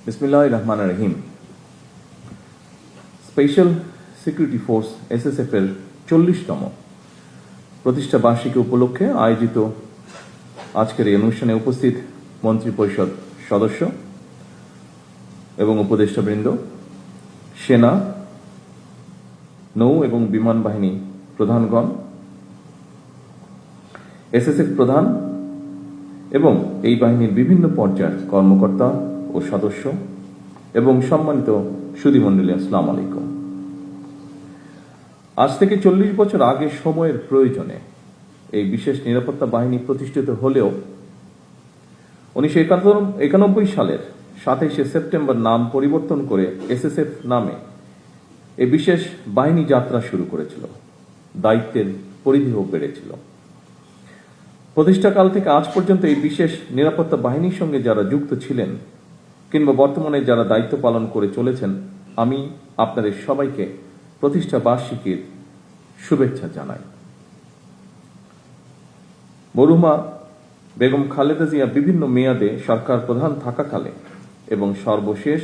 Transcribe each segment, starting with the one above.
বিসমিল্লাহির রহমানির রহিম। Special security force SSF এর 40তম প্রতিষ্ঠা বার্ষিকী উপলক্ষে আয়োজিত আজকের এই অনুষ্ঠানে উপস্থিত মন্ত্রিপরিষদ সদস্য এবং উপদেষ্টাবৃন্দ, সেনা, নৌ এবং বিমান বাহিনী প্রধানগণ, এসএসএফ প্রধান এবং এই বাহিনীর বিভিন্ন পর্যায়ের কর্মকর্তা ও সদস্য এবং সম্মানিত সুধীমণ্ডলী, আসসালামু আলাইকুম। আজ থেকে 40 বছর আগে সময়ের প্রয়োজনে এই বিশেষ নিরাপত্তা বাহিনী প্রতিষ্ঠিত হলেও 1991 সালের 27শে সেপ্টেম্বর নাম পরিবর্তন করে এসএসএফ নামে এই বিশেষ বাহিনী যাত্রা শুরু করেছিল। দায়িত্বের পরিধিও বেড়েছিল। প্রতিষ্ঠাকাল থেকে আজ পর্যন্ত এই বিশেষ নিরাপত্তা বাহিনীর সঙ্গে যারা যুক্ত ছিলেন কিংবা বর্তমানে যারা দায়িত্ব পালন করে চলেছেন, আমি আপনাদের সবাইকে প্রতিষ্ঠা বার্ষিকীর শুভেচ্ছা জানাই। মরহুমা বেগম খালেদা জিয়া বিভিন্ন মেয়াদে সরকার প্রধান থাকাকালে এবং সর্বশেষ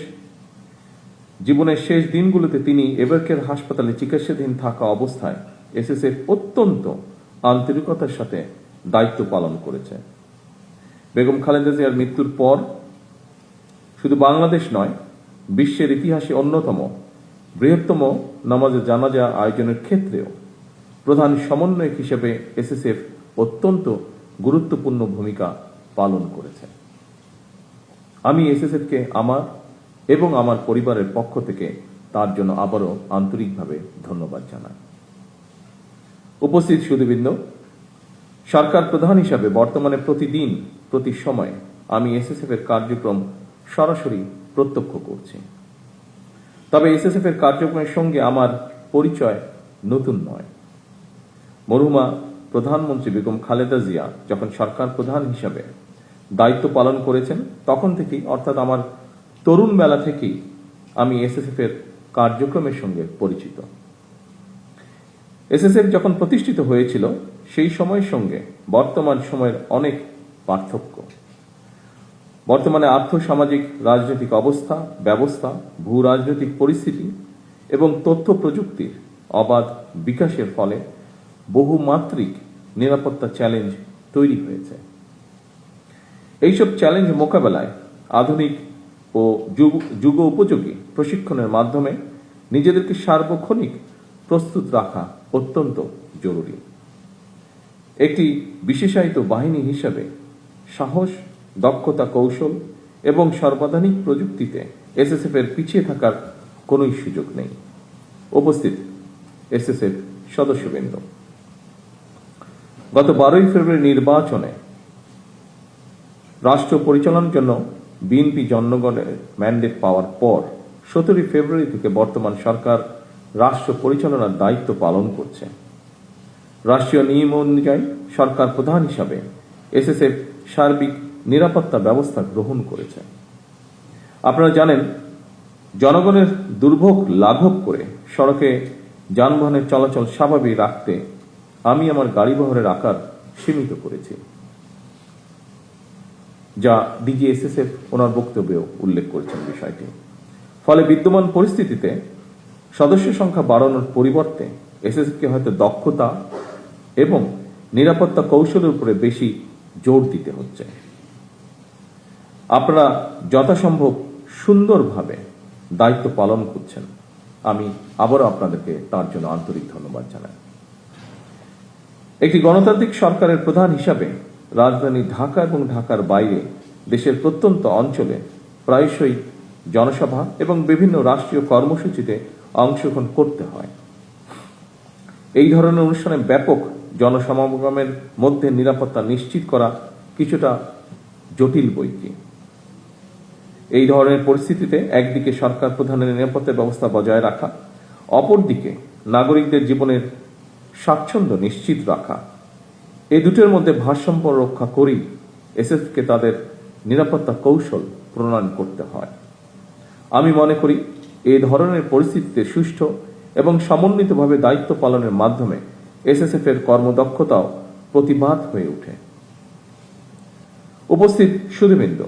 জীবনের শেষ দিনগুলোতে তিনি এভারকেয়ার হাসপাতালে চিকিৎসাধীন থাকা অবস্থায় এসএসএফ অত্যন্ত আন্তরিকতার সাথে দায়িত্ব পালন করেছে। বেগম খালেদা জিয়ার মৃত্যুর পর শুধু বাংলাদেশ নয়, বিশ্বের ইতিহাসে অন্যতম বৃহত্তম নামাজে জানাজা আয়োজনের ক্ষেত্রেও প্রধান সমন্বয়ক হিসেবে এসএসএফ অত্যন্ত গুরুত্বপূর্ণ ভূমিকা পালন করেছে। আমি এসএসএফকে আমার এবং আমার পরিবারের পক্ষ থেকে তার জন্য আবারও আন্তরিকভাবে ধন্যবাদ জানাই। উপস্থিত সুধীবৃন্দ, সরকার প্রধান হিসাবে বর্তমানে প্রতিদিন প্রতি সময় আমি এসএসএফ এর কার্যক্রম সরাসরি প্রত্যক্ষ করছি। তবে এসএসএফ এর কার্যক্রমের সঙ্গে আমার পরিচয় নতুন নয়। মরহুমা প্রধানমন্ত্রী বেগম খালেদা জিয়া যখন সরকার প্রধান হিসাবে দায়িত্ব পালন করেছেন তখন থেকেই, অর্থাৎ আমার তরুণ বেলা থেকেই আমি এসএসএফ এর কার্যক্রমের সঙ্গে পরিচিত। এসএসএফ যখন প্রতিষ্ঠিত হয়েছিল সেই সময়ের সঙ্গে বর্তমান সময়ের অনেক পার্থক্য। বর্তমানে আর্থসামাজিক রাজনৈতিক অবস্থা ব্যবস্থা, ভূ রাজনৈতিক পরিস্থিতি এবং তথ্য প্রযুক্তির অবাধ বিকাশের ফলে বহুমাত্রিক নিরাপত্তা চ্যালেঞ্জ তৈরি হয়েছে। এইসব চ্যালেঞ্জ মোকাবেলায় আধুনিক ও যুগ উপযোগী প্রশিক্ষণের মাধ্যমে নিজেদেরকে সার্বক্ষণিক প্রস্তুত রাখা অত্যন্ত জরুরি। একটি বিশেষায়িত বাহিনী হিসাবে সাহস, দক্ষতা, কৌশল এবং সর্বাধুনিক প্রযুক্তিতে এসএসএফ এর পিছিয়ে থাকার কোন সুযোগ নেই। উপস্থিত এসএসএফ সদস্যবৃন্দ, গত 12ই ফেব্রুয়ারি নির্বাচনে রাষ্ট্র পরিচালনার জন্য বিএনপি জনগণের ম্যান্ডেট পাওয়ার পর 17ই ফেব্রুয়ারি থেকে বর্তমান সরকার রাষ্ট্র পরিচালনার দায়িত্ব পালন করছে। রাষ্ট্রীয় নিয়ম অনুযায়ী সরকার প্রধান হিসাবে এসএসএফ সার্বিক নিরাপত্তা ব্যবস্থা গ্রহণ করেছে। আপনারা জানেন, জনগণের দুর্ভোগ লাঘব করে সড়কে যানবাহনের চলাচল স্বাভাবিক রাখতে আমি আমার গাড়িবহরের আকার সীমিত করেছি, যা ডিজি এসএসএফ ওনার বক্তব্যেও উল্লেখ করেছেন বিষয়টি। ফলে বিদ্যমান পরিস্থিতিতে সদস্য সংখ্যা বাড়ানোর পরিবর্তে এসএসএফকে হয়তো দক্ষতা এবং নিরাপত্তা কৌশলের উপরে বেশি জোর দিতে হচ্ছে। আপনারা যথাসম্ভব সুন্দরভাবে দায়িত্ব পালন করছেন। আমি আবারও আপনাদেরকে তার জন্য আন্তরিক ধন্যবাদ জানাই। একটি গণতান্ত্রিক সরকারের প্রধান হিসাবে রাজধানী ঢাকা এবং ঢাকার বাইরে দেশের প্রত্যন্ত অঞ্চলে প্রায়শই জনসভা এবং বিভিন্ন রাষ্ট্রীয় কর্মসূচিতে অংশগ্রহণ করতে হয়। এই ধরনের অনুষ্ঠানে ব্যাপক জনসমাগমের মধ্যে নিরাপত্তা নিশ্চিত করা কিছুটা জটিল বৈকি। এই ধরনের পরিস্থিতিতে একদিকে সরকার প্রধানের নিরাপত্তা ব্যবস্থা বজায় রাখা, অপরদিকে নাগরিকদের জীবনের স্বাচ্ছন্দ্য নিশ্চিত রাখা, এই দুটোর মধ্যে ভারসাম্য রক্ষা করেই এসএসএফকে তাদের নিরাপত্তা কৌশল প্রণয়ন করতে হয়। আমি মনে করি এই ধরনের পরিস্থিতিতে সুষ্ঠু এবং সমন্বিতভাবে দায়িত্ব পালনের মাধ্যমে এসএসএফ এর কর্মদক্ষতাও প্রতিবাদ হয়ে ওঠে। উপস্থিত সুধীবৃন্দ,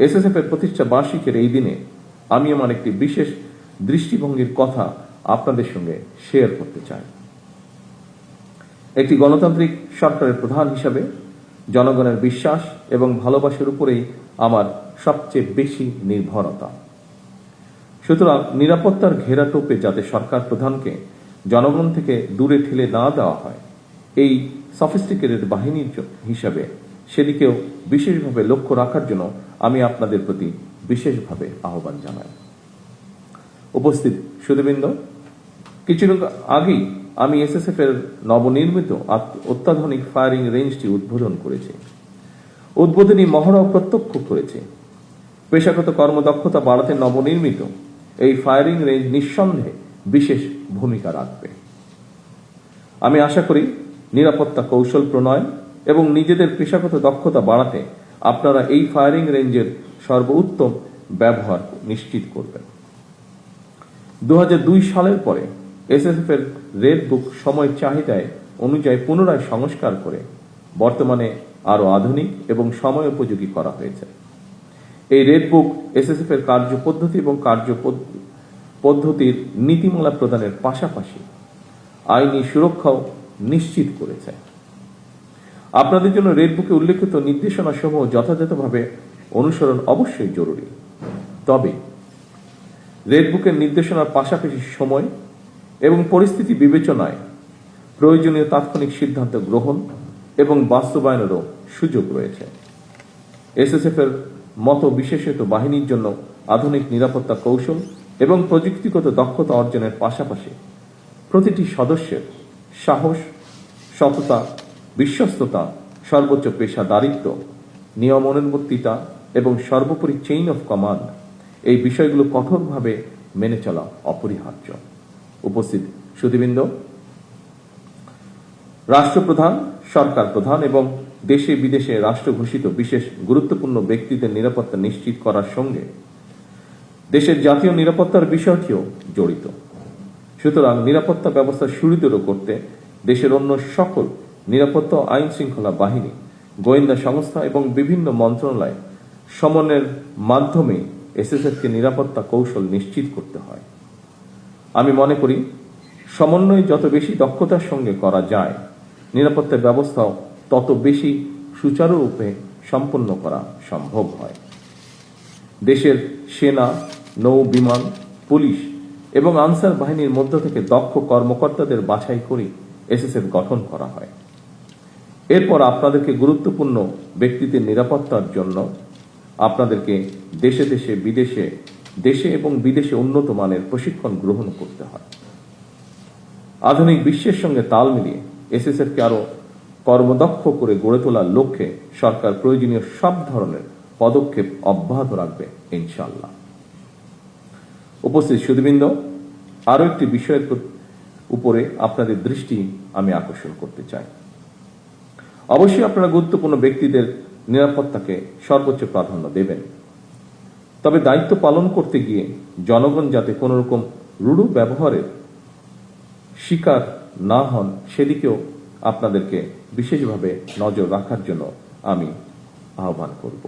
এসএসএফ এর প্রতিষ্ঠা বার্ষিকীর এই দিনে আমি আমার একটি বিশেষ দৃষ্টিভঙ্গির কথা আপনাদের সঙ্গে শেয়ার করতে চাই। একটি গণতান্ত্রিক সরকারের প্রধান হিসাবে জনগণের বিশ্বাস এবং ভালোবাসার উপরেই আমার সবচেয়ে বেশি নির্ভরতা। সুতরাং নিরাপত্তার ঘেরাটোপে যাতে সরকার প্রধানকে জনগণ থেকে দূরে ঠেলে না দেওয়া হয়, এই সফিস্টিকেটেড বাহিনীর হিসাবে সেদিকেও বিশেষভাবে লক্ষ্য রাখার জন্য আমি আপনাদের প্রতি বিশেষভাবে আহ্বান জানাই। উপস্থিত সুধীবৃন্দ, কিছুদিন আগেই আমি এসএসএফ এর নবনির্মিত অত্যাধুনিক ফায়ারিং রেঞ্জটি উদ্বোধন করেছি। উদ্বোধনী মহড়াও প্রত্যক্ষ করেছি। পেশাগত কর্মদক্ষতা বাড়াতে নবনির্মিত এই ফায়ারিং রেঞ্জ নিঃসন্দেহে বিশেষ ভূমিকা রাখবে। আমি আশা করি নিরাপত্তা কৌশল প্রণয়ন এবং নিজেদের পেশাগত দক্ষতা বাড়াতে আপনারা এই ফায়ারিং রেঞ্জের সর্বোত্তম ব্যবহার নিশ্চিত করবেন। 2002 সালের পরে এসএসএফ এর রেড বুক সময় চাহিদায় অনুযায়ী পুনরায় সংস্কার করে বর্তমানে আরো আধুনিক এবং সময় উপযোগী করা হয়েছে। এই রেড বুক এসএসএফ এর কার্যপদ্ধতি এবং পদ্ধতির নীতিমালা প্রদানের পাশাপাশি আইনি সুরক্ষাও নিশ্চিত করেছে। আপনাদের জন্য রেড বুকে উল্লেখিত নির্দেশনা সমূহ যথাযথভাবে অনুসরণ অবশ্যই জরুরি। তবে রেড বুকের নির্দেশনার পাশাপাশি সময় এবং পরিস্থিতি বিবেচনায় প্রয়োজনীয় তাৎক্ষণিক সিদ্ধান্ত গ্রহণ এবং বাস্তবায়নেরও সুযোগ রয়েছে। এসএসএফ এর মতো বিশেষিত বাহিনীর জন্য আধুনিক নিরাপত্তা কৌশল এবং প্রযুক্তিগত দক্ষতা অর্জনের পাশাপাশি প্রতিটি সদস্যের সাহস, সততা, বিশ্বস্ততা, সর্বোচ্চ পেশাদারিত্ব, নিয়মানুবর্তিতা এবং সর্বোপরি চেইন অফ কমান্ড, এই বিষয়গুলো কঠোরভাবে মেনে চলা অপরিহার্য। উপস্থিত সুধীবৃন্দ, রাষ্ট্রপ্রধান, সরকার প্রধান এবং দেশে বিদেশে রাষ্ট্র ঘোষিত বিশেষ গুরুত্বপূর্ণ ব্যক্তিদের নিরাপত্তা নিশ্চিত করার সঙ্গে দেশের জাতীয় নিরাপত্তার বিষয়টিও জড়িত। সুতরাং নিরাপত্তা ব্যবস্থা সুদৃঢ় করতে দেশের অন্য সকল নিরাপত্তা আইন শৃঙ্খলা বাহিনী, গোয়েন্দা সংস্থা এবং বিভিন্ন মন্ত্রণালয় সমন্বয়ের মাধ্যমে এসএসএফকে নিরাপত্তা কৌশল নিশ্চিত করতে হয়। আমি মনে করি সমন্বয় যত বেশি দক্ষতার সঙ্গে করা যায়, নিরাপত্তা ব্যবস্থাও তত বেশি সুচারুরূপে সম্পন্ন করা সম্ভব হয়। দেশের সেনা, নৌ বিমান, পুলিশ এবং আনসার বাহিনীর মধ্য থেকে দক্ষ কর্মকর্তাদের বাছাই করে এসএসএফ গঠন করা হয়। এরপর আপনাদেরকে গুরুত্বপূর্ণ ব্যক্তিদের নিরাপত্তার জন্য আপনাদেরকে দেশে এবং বিদেশে উন্নত মানের প্রশিক্ষণ গ্রহণ করতে হয়। আধুনিক বিশ্বের সঙ্গে তাল মিলিয়ে এসএসএফকে আরো কর্মদক্ষ করে গড়ে তোলার লক্ষ্যে সরকার প্রয়োজনীয় সব ধরনের পদক্ষেপ অব্যাহত রাখবে ইনশাআল্লাহ। উপস্থিত সুধীবৃন্দ, আরো একটি বিষয়ের উপরে আপনাদের দৃষ্টি আমি আকর্ষণ করতে চাই। অবশ্যই আপনারা গুরুত্বপূর্ণ ব্যক্তিদের নিরাপত্তাকে সর্বোচ্চ প্রাধান্য দেবেন। তবে দায়িত্ব পালন করতে গিয়ে জনগণ যাতে কোন রকম রূঢ় ব্যবহারের শিকার না হন, সেদিকেও আপনাদেরকে বিশেষভাবে নজর রাখার জন্য আমি আহ্বান করব।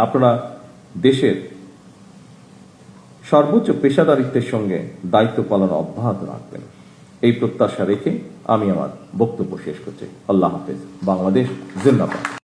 আপনারা দেশের সর্বোচ্চ পেশাদারিত্বের সঙ্গে দায়িত্ব পালন অব্যাহত রাখবেন, এই প্রত্যাশা রেখে আমি আমার বক্তব্য শেষ করছি। আল্লাহ হাফেজ। বাংলাদেশ জিন্দাবাদ।